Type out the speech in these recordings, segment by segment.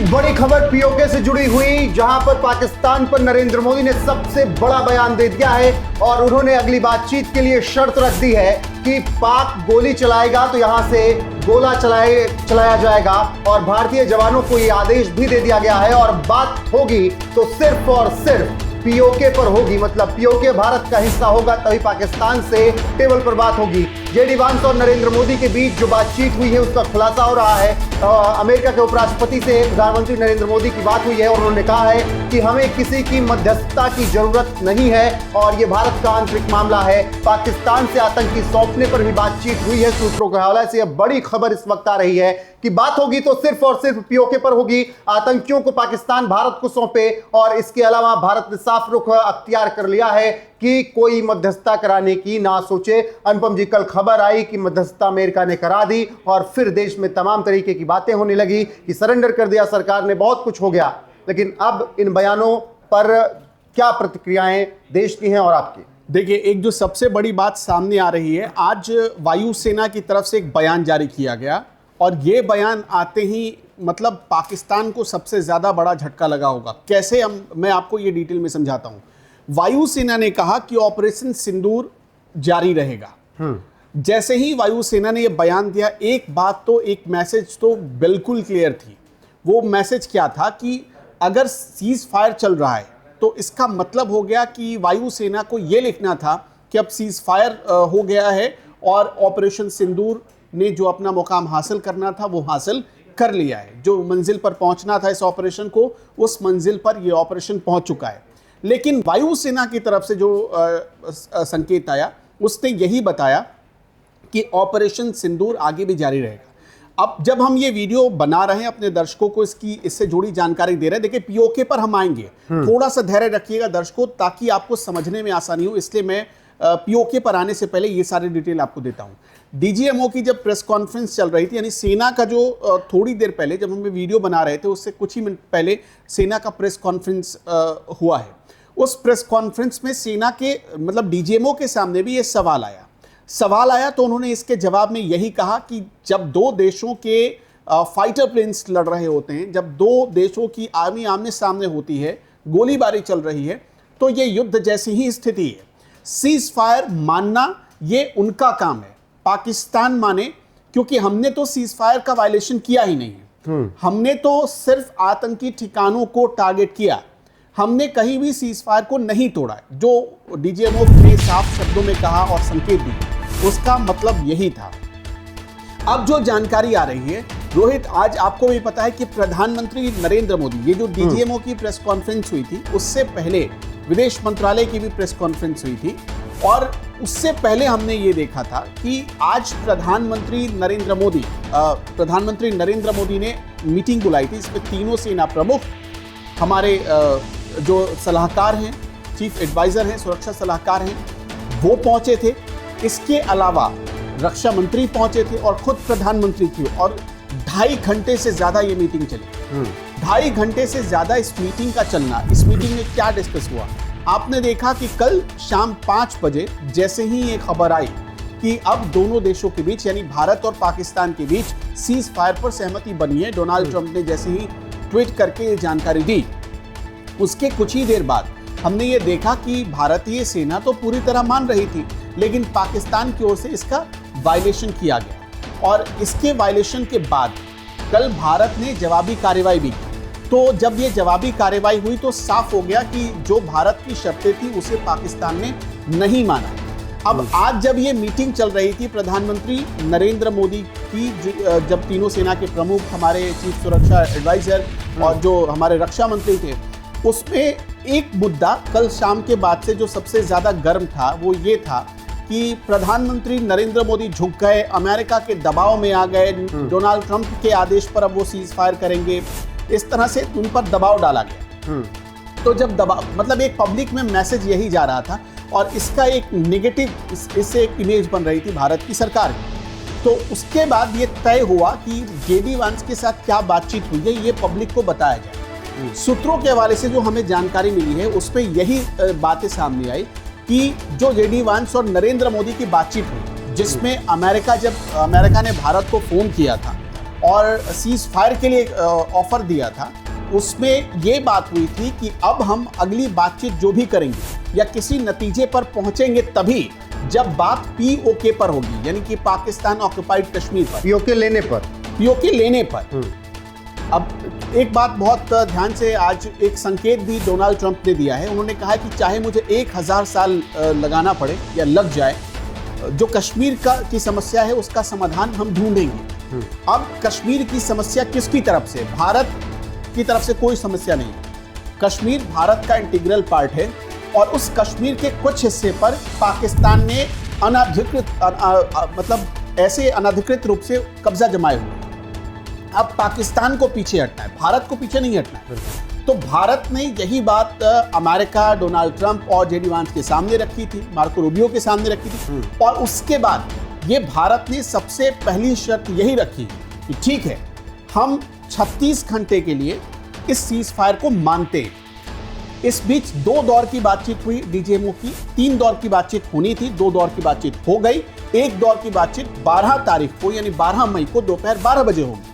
बड़ी खबर पीओके से जुड़ी हुई, जहां पर पाकिस्तान पर नरेंद्र मोदी ने सबसे बड़ा बयान दे दिया है और उन्होंने अगली बातचीत के लिए शर्त रख दी है कि पाक गोली चलाएगा तो यहां से गोला चलाया जाएगा और भारतीय जवानों को यह आदेश भी दे दिया गया है और बात होगी तो सिर्फ और सिर्फ पीओके पर होगी। मतलब पीओके भारत का हिस्सा होगा तभी पाकिस्तान से टेबल पर बात होगी। जेडी वांस और नरेंद्र मोदी के बीच जो बातचीत हुई है उसका खुलासा हो रहा है। अमेरिका के उपराष्ट्रपति से प्रधानमंत्री नरेंद्र मोदी की बात हुई है और उन्होंने कहा है कि हमें किसी की मध्यस्थता की जरूरत नहीं है और यह भारत का आंतरिक मामला है। पाकिस्तान से आतंकी सौंपने पर भी बातचीत हुई है। सूत्रों के हवाले से यह बड़ी खबर इस वक्त आ रही है कि बात होगी तो सिर्फ और सिर्फ पीओके पर होगी। आतंकियों को पाकिस्तान भारत को सौंपे और इसके अलावा भारत ने साफ रुख अख्तियार कर लिया है कि कोई मध्यस्थता कराने की ना सोचे। अनुपम जी, कल खबर आई कि मध्यस्थता अमेरिका ने करा दी और फिर देश में तमाम तरीके की बातें होने लगी कि सरेंडर कर दिया सरकार ने, बहुत कुछ हो गया। लेकिन अब इन बयानों पर क्या प्रतिक्रियाएं देश की हैं और आपकी? देखिए, एक जो सबसे बड़ी बात सामने आ रही है, आज वायुसेना की तरफ से एक बयान जारी किया गया और ये बयान आते ही मतलब पाकिस्तान को सबसे ज़्यादा बड़ा झटका लगा होगा। कैसे, मैं आपको ये डिटेल में समझाता हूँ। वायुसेना ने कहा कि ऑपरेशन सिंदूर जारी रहेगा। जैसे ही वायुसेना ने ये बयान दिया, एक बात तो, एक मैसेज तो बिल्कुल क्लियर थी। वो मैसेज क्या था कि अगर सीज फायर चल रहा है तो इसका मतलब हो गया कि वायुसेना को ये लिखना था कि अब सीज फायर हो गया है और ऑपरेशन सिंदूर ने जो अपना मुकाम हासिल करना था वो हासिल कर लिया है। जो मंजिल पर पहुंचना था इस ऑपरेशन को, उस मंजिल पर ये ऑपरेशन पहुंच चुका है। लेकिन वायुसेना की तरफ से जो संकेत आया उसने यही बताया कि ऑपरेशन सिंदूर आगे भी जारी रहेगा। अब जब हम ये वीडियो बना रहे हैं, अपने दर्शकों को इससे जुड़ी जानकारी दे रहे हैं। देखिए, पीओके पर हम आएंगे, थोड़ा सा धैर्य रखिएगा दर्शकों, ताकि आपको समझने में आसानी हो। इसलिए मैं पीओके पर आने से पहले ये सारी डिटेल आपको देता हूं। डीजीएमओ की जब प्रेस कॉन्फ्रेंस चल रही थी, यानी सेना का जो थोड़ी देर पहले जब हम वीडियो बना रहे थे उससे कुछ ही मिनट पहले सेना का प्रेस कॉन्फ्रेंस हुआ है। उस प्रेस कॉन्फ्रेंस में सेना के मतलब डीजीएमओ के सामने भी ये सवाल आया तो उन्होंने इसके जवाब में यही कहा कि जब दो देशों के फाइटर प्लेन्स लड़ रहे होते हैं, जब दो देशों की आर्मी आमने सामने होती है, गोलीबारी चल रही है, तो ये युद्ध जैसी ही स्थिति है। सीज फायर मानना ये उनका काम है, पाकिस्तान माने, क्योंकि हमने तो सीज फायर का वायलेशन किया ही नहीं है। हमने तो सिर्फ आतंकी ठिकानों को टारगेट किया, हमने कहीं भी सीज फायर को नहीं तोड़ा। जो डीजीएमओ ने साफ शब्दों में कहा और संकेत दी, उसका मतलब यही था। अब जो जानकारी आ रही है रोहित, आज आपको भी पता है कि प्रधानमंत्री नरेंद्र मोदी, ये जो डीजीएमओ की प्रेस कॉन्फ्रेंस हुई थी, उससे पहले विदेश मंत्रालय की भी प्रेस कॉन्फ्रेंस हुई थी और उससे पहले हमने ये देखा था कि आज प्रधानमंत्री नरेंद्र मोदी ने मीटिंग बुलाई थी। इसमें तीनों सेना प्रमुख, हमारे जो सलाहकार हैं, चीफ एडवाइजर हैं, सुरक्षा सलाहकार हैं, वो पहुंचे थे। इसके अलावा रक्षा मंत्री पहुंचे थे और खुद प्रधानमंत्री थी और 2.5 घंटे से ज्यादा ये मीटिंग चली। 2.5 घंटे से ज्यादा इस मीटिंग का चलना, इस मीटिंग में क्या डिस्कस हुआ, आपने देखा कि कल शाम 5 बजे जैसे ही ये खबर आई कि अब दोनों देशों के बीच, यानी भारत और पाकिस्तान के बीच सीज फायर पर सहमति बनी है, डोनाल्ड ट्रंप ने जैसे ही ट्वीट करके ये जानकारी दी, उसके कुछ ही देर बाद हमने ये देखा कि भारतीय सेना तो पूरी तरह मान रही थी, लेकिन पाकिस्तान की ओर से इसका वायलेशन किया गया और इसके वायलेशन के बाद कल भारत ने जवाबी कार्रवाई भी की। तो जब ये जवाबी कार्रवाई हुई तो साफ हो गया कि जो भारत की शर्तें थी उसे पाकिस्तान ने नहीं माना। अब आज जब ये मीटिंग चल रही थी प्रधानमंत्री नरेंद्र मोदी की, जब तीनों सेना के प्रमुख, हमारे चीफ सुरक्षा एडवाइजर और जो हमारे रक्षा मंत्री थे, उसमें एक मुद्दा कल शाम के बाद से जो सबसे ज्यादा गर्म था वो ये था कि प्रधानमंत्री नरेंद्र मोदी झुक गए, अमेरिका के दबाव में आ गए, डोनाल्ड ट्रंप के आदेश पर अब वो सीज फायर करेंगे, इस तरह से उन पर दबाव डाला गया। तो जब दबाव, मतलब एक पब्लिक में मैसेज यही जा रहा था और इसका एक नेगेटिव, इससे एक इमेज बन रही थी भारत की सरकार की। तो उसके बाद ये तय हुआ कि जेडी वांस के साथ क्या बातचीत हुई है ये पब्लिक को बताया जाए। सूत्रों के हवाले से जो हमें जानकारी मिली है उसमें यही बातें सामने आई कि जो जेडी वांस और नरेंद्र मोदी की बातचीत हुई, जिसमें अमेरिका ने भारत को फोन किया था और सीज फायर के लिए ऑफर दिया था, उसमें ये बात हुई थी कि अब हम अगली बातचीत जो भी करेंगे या किसी नतीजे पर पहुंचेंगे तभी जब बात पीओके पर होगी, यानी कि पाकिस्तान ऑक्युपाइड कश्मीर पर, पीओके लेने पर। पीओके लेने पर। अब एक बात बहुत ध्यान से, आज एक संकेत भी डोनाल्ड ट्रंप ने दिया है। उन्होंने कहा कि चाहे मुझे 1000 साल लगाना पड़े या लग जाए, जो कश्मीर की समस्या है उसका समाधान हम ढूंढेंगे। अब कश्मीर की समस्या किसकी तरफ से? भारत की तरफ से कोई समस्या नहीं। कश्मीर भारत का इंटीग्रल पार्ट है और उस कश्मीर के कुछ हिस्से पर पाकिस्तान ने अनाधिकृत मतलब ऐसे अनाधिकृत रूप से कब्जा जमाए हुए। अब पाकिस्तान को पीछे हटना है, भारत को पीछे नहीं हटना है। तो भारत ने यही बात अमेरिका, डोनाल्ड ट्रंप और जेडी वांस के सामने रखी थी, मार्को रूबियो के सामने रखी थी, और उसके बाद ये भारत ने सबसे पहली शर्त यही रखी कि ठीक है, हम 36 घंटे के लिए इस सीज फायर को मानते हैं। इस बीच 2 दौर की बातचीत हुई डीजीएमओ की, 3 दौर की बातचीत होनी थी, 2 दौर की बातचीत हो गई। एक दौर की बातचीत 12 तारीख को यानी 12 मई को दोपहर 12 बजे होगी।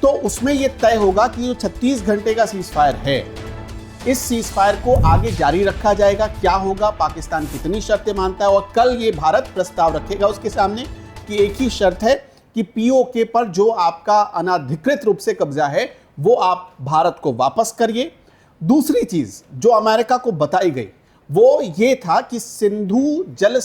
तो उसमें यह तय होगा कि जो 36 घंटे का सीज फायर है, इस सीज फायर को आगे जारी रखा जाएगा, क्या होगा, पाकिस्तान कितनी शर्तें मानता है। और कल ये भारत प्रस्ताव रखेगा उसके सामने कि एक ही शर्त है कि पीओके पर जो आपका अनाधिकृत रूप से कब्जा है वो आप भारत को वापस करिए। दूसरी चीज जो अमेरिका को बताई गई वो ये था कि सिंधु जल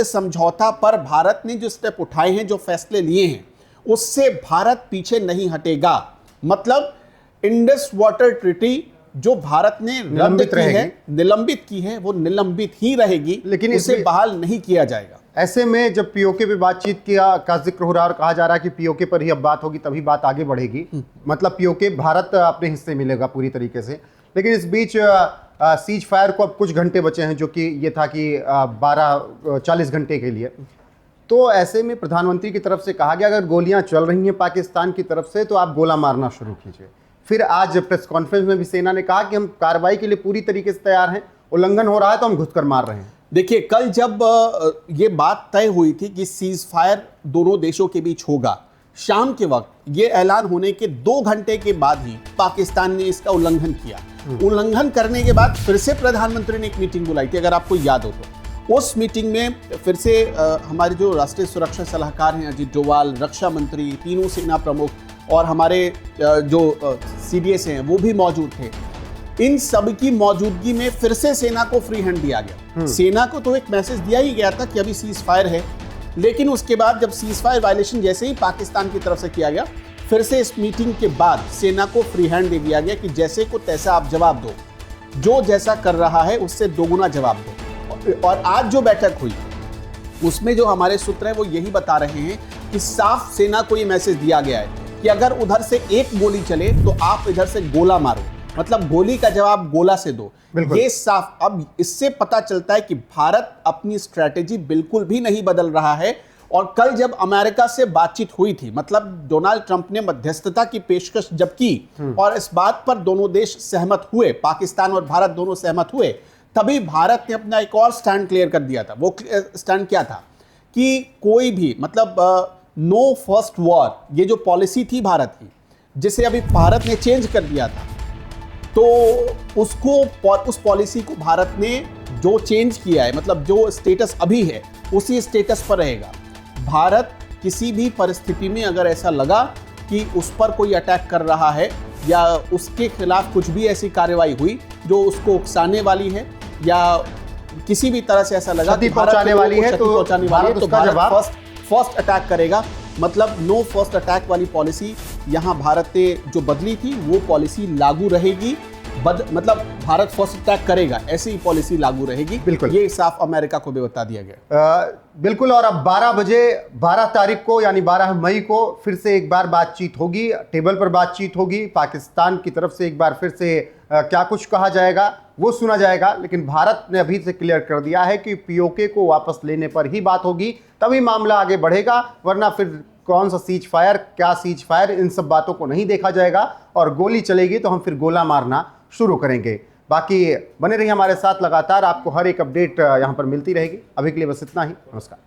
समझौता पर भारत ने जो स्टेप उठाए हैं, जो फैसले लिए हैं, उससे भारत पीछे नहीं हटेगा। मतलब इंडस वाटर ट्रीटी जो भारत ने निलंबित की है, वो निलंबित ही रहेगी, लेकिन इसे बहाल नहीं किया जाएगा। ऐसे में जब पीओके पे बातचीत का जिक्र हो रहा है और कहा जा रहा है कि पीओके पर ही अब बात होगी तभी बात आगे बढ़ेगी, मतलब पीओके भारत अपने हिस्से मिलेगा पूरी तरीके से। लेकिन इस बीच सीज फायर को अब कुछ घंटे बचे हैं, जो कि ये था कि 40 घंटे के लिए। तो ऐसे में प्रधानमंत्री की तरफ से कहा गया अगर गोलियां चल रही हैं पाकिस्तान की तरफ से तो आप गोला मारना शुरू कीजिए। फिर आज प्रेस कॉन्फ्रेंस में भी सेना ने कहा कि हम कार्रवाई के लिए पूरी तरीके से तैयार हैं, उल्लंघन हो रहा है तो हम घुसकर मार रहे हैं। देखिए, कल जब ये बात तय हुई थी कि सीज फायर दोनों देशों के बीच होगा, शाम के वक्त ये ऐलान होने के 2 घंटे के बाद ही पाकिस्तान ने इसका उल्लंघन किया। उल्लंघन करने के बाद फिर से प्रधानमंत्री ने एक मीटिंग बुलाई थी, अगर आपको याद हो तो। उस मीटिंग में फिर से हमारे जो राष्ट्रीय सुरक्षा सलाहकार हैं अजीत डोवाल, रक्षा मंत्री, तीनों सेना प्रमुख और हमारे जो सीडीएस हैं वो भी मौजूद थे। इन सब की मौजूदगी में फिर से सेना को फ्री हैंड दिया गया। सेना को तो एक मैसेज दिया ही गया था कि अभी सीज फायर है, लेकिन उसके बाद जब सीज फायर वायलेशन जैसे ही पाकिस्तान की तरफ से किया गया, फिर से इस मीटिंग के बाद सेना को फ्री हैंड दे दिया गया कि जैसे को तैसा आप जवाब दो, जो जैसा कर रहा है उससे दोगुना जवाब दो। और आज जो बैठक हुई उसमें जो हमारे सूत्र हैं वो यही बता रहे हैं कि साफ सेना को ये मैसेज दिया गया है कि अगर उधर से एक गोली चले तो आप इधर से गोला मारो, मतलब गोली का जवाब गोला से दो। ये साफ, अब इससे पता चलता है कि भारत अपनी स्ट्रैटेजी बिल्कुल भी नहीं बदल रहा है। और कल जब अमेरिका से बातचीत हुई थी, मतलब डोनाल्ड ट्रंप ने मध्यस्थता की पेशकश जब की और इस बात पर दोनों देश सहमत हुए, पाकिस्तान और भारत दोनों सहमत हुए, तभी भारत ने अपना एक और स्टैंड क्लियर कर दिया था। वो स्टैंड क्या था कि कोई भी, मतलब नो फर्स्ट वॉर, ये जो पॉलिसी थी भारत की, जिसे अभी भारत ने चेंज कर दिया था, तो उस पॉलिसी को भारत ने जो चेंज किया है, मतलब जो स्टेटस अभी है उसी स्टेटस पर रहेगा। भारत किसी भी परिस्थिति में अगर ऐसा लगा कि उस पर कोई अटैक कर रहा है या उसके खिलाफ कुछ भी ऐसी कार्रवाई हुई जो उसको उकसाने वाली है या किसी भी तरह से ऐसा लगा कि पहुंचाने वाली है, तो भारत फर्स्ट अटैक करेगा। मतलब नो फर्स्ट अटैक वाली पॉलिसी यहाँ भारत ने जो बदली थी वो पॉलिसी लागू रहेगी। मतलब भारत फर्स्ट अटैक करेगा, ऐसी ही पॉलिसी लागू रहेगी। बिल्कुल, ये साफ अमेरिका को भी बता दिया गया। बिल्कुल। और अब 12 बजे 12 तारीख को यानी 12 मई को फिर से एक बार बातचीत होगी, टेबल पर बातचीत होगी। पाकिस्तान की तरफ से एक बार फिर से क्या कुछ कहा जाएगा वो सुना जाएगा, लेकिन भारत ने अभी से क्लियर कर दिया है कि पीओके को वापस लेने पर ही बात होगी, तभी मामला आगे बढ़ेगा। वरना फिर कौन सा सीज फायर, क्या सीज फायर, इन सब बातों को नहीं देखा जाएगा। और गोली चलेगी तो हम फिर गोला मारना शुरू करेंगे। बाकी बने रहिए हमारे साथ, लगातार आपको हर एक अपडेट यहाँ पर मिलती रहेगी। अभी के लिए बस इतना ही, नमस्कार।